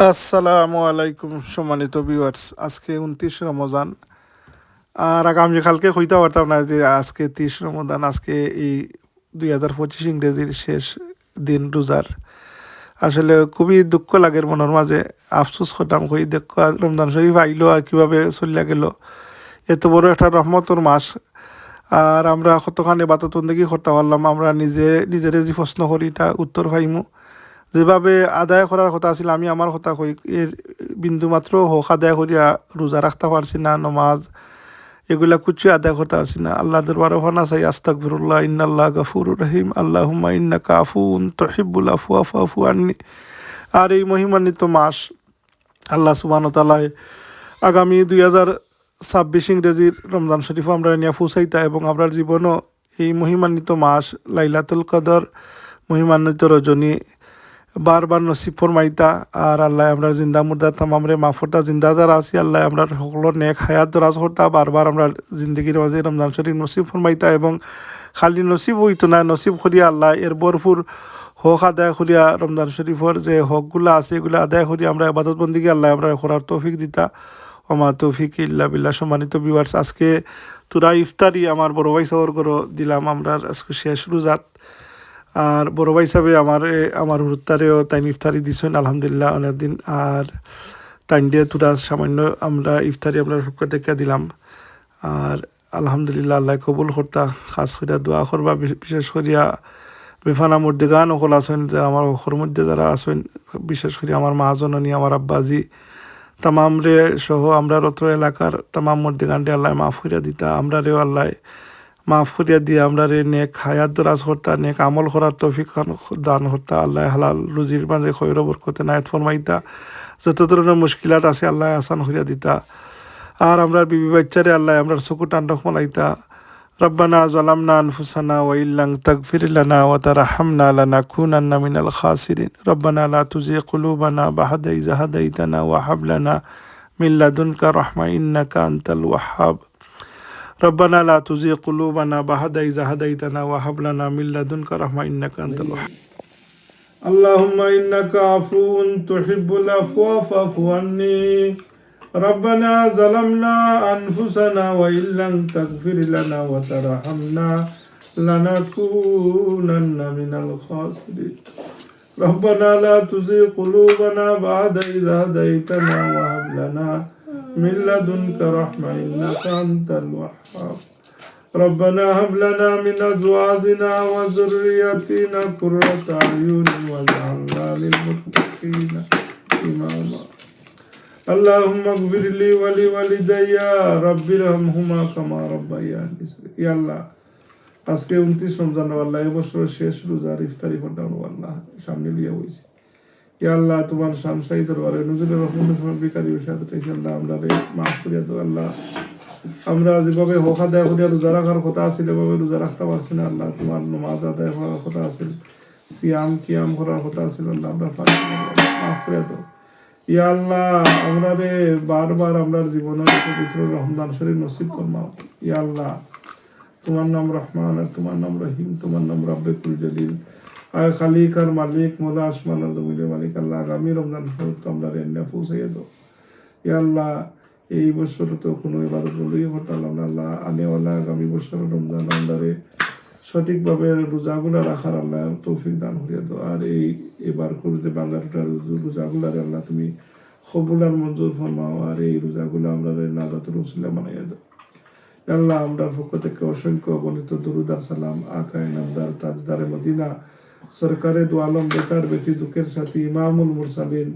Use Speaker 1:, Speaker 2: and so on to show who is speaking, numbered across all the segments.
Speaker 1: আসসালামু আলাইকুম সম্মানিত ভিউয়ার্স। আজকে ২৯ রমজান। আর আগামীকালকে কইতে পারতাম না যে আজকে ৩০ রমজান, আজকে এই ২০২৫ ইংরেজির শেষ দিন রোজার। আসলে খুবই দুঃখ লাগে মনের মাঝে, আফসোস করতাম কই দেখ রমজান শরীফ আইলো আর কীভাবে চলিয়া গেল। এত বড় একটা রহমতর মাস, আর আমরা কতখানি বাততন্দিগি করতে পারলাম, আমরা নিজেরে যে প্রশ্ন করি এটা উত্তর পাইমু। যেভাবে আদায় করার কথা ছিল, আমি আমার কথা কই, এর বিন্দু মাত্র হক আদায় করিয়া রোজা রাখতে পারছি না, নমাজ এগুলা কুচ্ছু আদায় করতে পারছি না। আল্লাহ দরবারে ফানা চাই, আস্তাগফিরুল্লাহ, ইন্নাল্লাহ গফুরুর রহিম, আল্লাহুম্মা ইন্নাকা আফুউন তুহিব্বুল আফওয়া ফাফু আন্নি। আর এই মহিমান্বিত মাস আল্লাহ সুবহানাহু ওয়া তাআলা আগামী ২০২৬ ইংরেজির রমজান শরীফ আমরা নিয়ে ফুসাইতা, এবং আমরা জীবনও এই মহিমান্বিত মাস লাইলাতুল কদর, মহিমান্বিত রজনী বারবার নসিব ফরমাইতা। আর আল্লাহ আমরা জিন্দা মুর্দা তামামরে মাফরতা, জিন্দা যারা আছি আল্লাহ আমরা সকলের নেক হায়াত দরাজ করতা, বারবার আমরা জিন্দগির মাঝে রমজান শরীফ নসিব ফরমাইতা। এবং খালি নসিব হইতো না, নসিব করিয়া আল্লাহ এর ভরপুর হক আদায় করিয়া রমজান শরীফর যে হকগুলা আছে এগুলো আদায় করিয়া আমরা ইবাদত বন্দিকে আল্লাহ আমরা করার তৌফিক দিতা। ওমা তৌফিক ইল্লা বিল্লাহ। সম্মানিত ভিউয়ার্স, আজকে তোরা ইফতারি আমার বড় ভাই সহর করে দিলাম আমরা আজকে শেষ রোজাত। আর বড় ভাই হিসাবে আমার হুত্তারেও তাই ইফতারি দিছেন আলহামদুলিল্লাহ অনেক দিন। আর তাই দিয়ে তোরা সামান্য আমরা ইফতারি আমরা পক্ষ থেকে দিলাম। আর আলহামদুলিল্লাহ আল্লাহ কবুল করতা, খাস করিয়া দোয়া করবা, বিশেষ করিয়া বেফানা মুর্দিগান অকল আছেন যারা আমার অখর মধ্যে যারা আছেন, বিশেষ করে আমার মা জননী, আমার আব্বাজি তামাম রে সহ আমরা রত এলাকার তামাম মুর্দিগানরে আল্লাহ মাফ করিয়া দিতা, আমরা রেও আল্লাহ মাফ করিয়া দিয়ে আমরা রে নেক হায়াত দরাজ করতা, নেক আমল করার তৌফিক দান করতা। আল্লাহ হালাল রুজির মাঝে খৈর বরকতে নায়াত ফরমাইতা, যত ধরনের মুশকিলাত আছে আল্লাহ আসান করিয়া দিতা। আর আমরা বিবি বাচ্চারে আল্লাহ আমরা চকু টান্ডক মলাইতা। রব্বানা জালামনা আনফুসানা ওয়া ইল্লাম তাগফির লানা ওয়া তারহামনা লানাকুনান্না মিনাল খাসিরিন। রব্বানা লা তুজিগ কুলুবানা বা'দা ইয হাদাইতানা ওয়া হাব লানা মিন লাদুনকা রাহমা ইন্নাকা আনতাল ওয়াহ্হাব। ربنا لا تزغ قلوبنا بعد إذ هديتنا وهب لنا من لدنك رحمة إنك أنت الوهاب. اللهم إنك عفو تحب العفو فاعف عني. ربنا ظلمنا أنفسنا وإن لم تغفر لنا وترحمنا لنكونن من الخاسرين. ربنا لا تزغ قلوبنا بعد إذ هديتنا وهب لنا من لدنك رحمة إنك أنت الوهاب. ربنا هب لنا من أزواجنا وذرياتنا قرة أعين واجعلنا للمتقين إماما. اللهم اغفر لي ولوالدي رب ارحمهما كما ربياني صغيرا. يا الله আজকে 29 রমজান আল্লাহ এবছর শেষ রোজার ইফতারি করতাম আল্লাহ সামনে লিয়ে হইছে। ইয়া আল্লাহ তোমার শামসাই দরবারে নজরুল রহমানের সর্বিকারী সাথে আল্লাহ আমরা মাফ করিয়া দাও। আল্লাহ আমরা যেভাবে হক আদায় করিয়া রোজা রাখার কথা আছিল এভাবে রোজা রাখতে পারছি না। আল্লাহ তোমার নামাজ আদায় করার কথা আছিল, সিয়াম কিয়াম করার কথা আছিল, আল্লাহ আমরা পারছি না, মাফ করিয়া দাও। ইয়া আল্লাহ আমরা রে বারবার আমরা জীবনের পবিত্র রমজান শরীফ নসিব ফরমাও। ইয়া আল্লাহ তোমার নাম রহমান আর তোমার নাম রহিম, তোমার নাম রব্বে জলিল আর খালিক আর মালিক মোলা আসমান আর জমিনের মালিক। আল্লাহ আগামী রমজান শরীফ তো আমরা রেন্না পৌঁছাইয়া দাও। ইয়া আল্লাহ এই বছর তো কোনো ইবাদত বন্ধই করতে পারলাম না। আল্লাহ আনেওয়ালা আগামী বছর রমজান আমরারে সঠিকভাবে রোজাগুলা রাখার আল্লাহ তৌফিক দান করিয়া দাও। আর এবার করতে বাংলাটা রোজাগুলারে আল্লাহ তুমি কবুল আর মঞ্জুর ফরমাও। আর এই রোজাগুলো আমরা নাজাতুল রসুলা বানাইয়া দাও। আল্লাহ আমরা পক্ষ থেকে অসংখ্য গণিত দরুদ আর সালাম আকায়ে নামদার তাজদারে মদিনা সরকারে দু আলম বেতার বেতি দুঃখের সাথী ইমামুল মুরসালিন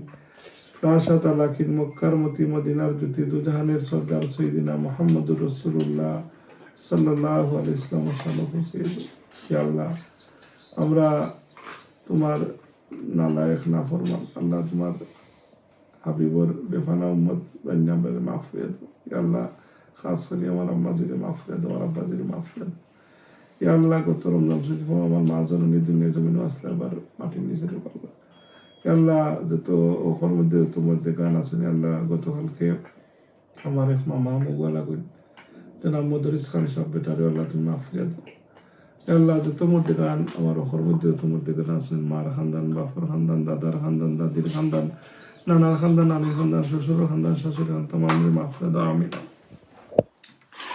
Speaker 1: রাশাদ আলাকিন মক্কার মতি মদিনার জ্যোতি দুজাহানের সর্দার সৈয়দিনা মুহাম্মদুর রাসূলুল্লাহ সাল্লাল্লাহু আলাইহি ওয়াসাল্লাম সাল্লাল্লাহু আলাইহি। ইয়া আল্লাহ আমরা তোমার নালায়েক নাফরমান, আল্লাহ তোমার হাবিবর বেফানা উম্মত বান্দাদের মাফ করে দাও। ইয়া আল্লাহ খাস করে আমার আম্মাজিরে মাফ করে দাও, আমার আব্বাজিরে মাফ করে দাও। ইয়া আল্লাহ গত রমজান শরীফ আমার মা জননী দুনিয়া জমিনে আসলে আবার মাটির নিচে পারবা। ইয়া আল্লাহ যত ওখর মধ্যে তোমার গান আছে আল্লাহ গতকালকে আমার এক মামা মুগলা কই জনাব মদরিস খান সাহেব বেটারে আল্লাহ তুমি মাফ করে দাও। ইয়া আল্লাহ যত মধ্যে গান আমার ওখর মধ্যে তোমার গান আছেন মার খানদান, বাপর খানদান, দাদার খানদান, দাদির খানদান, নানার খানদান, নানির খানদান, শ্বশুর খানদান, শাশুড়ি খানদান, তমামরে মাফ করে দাও, আমিন।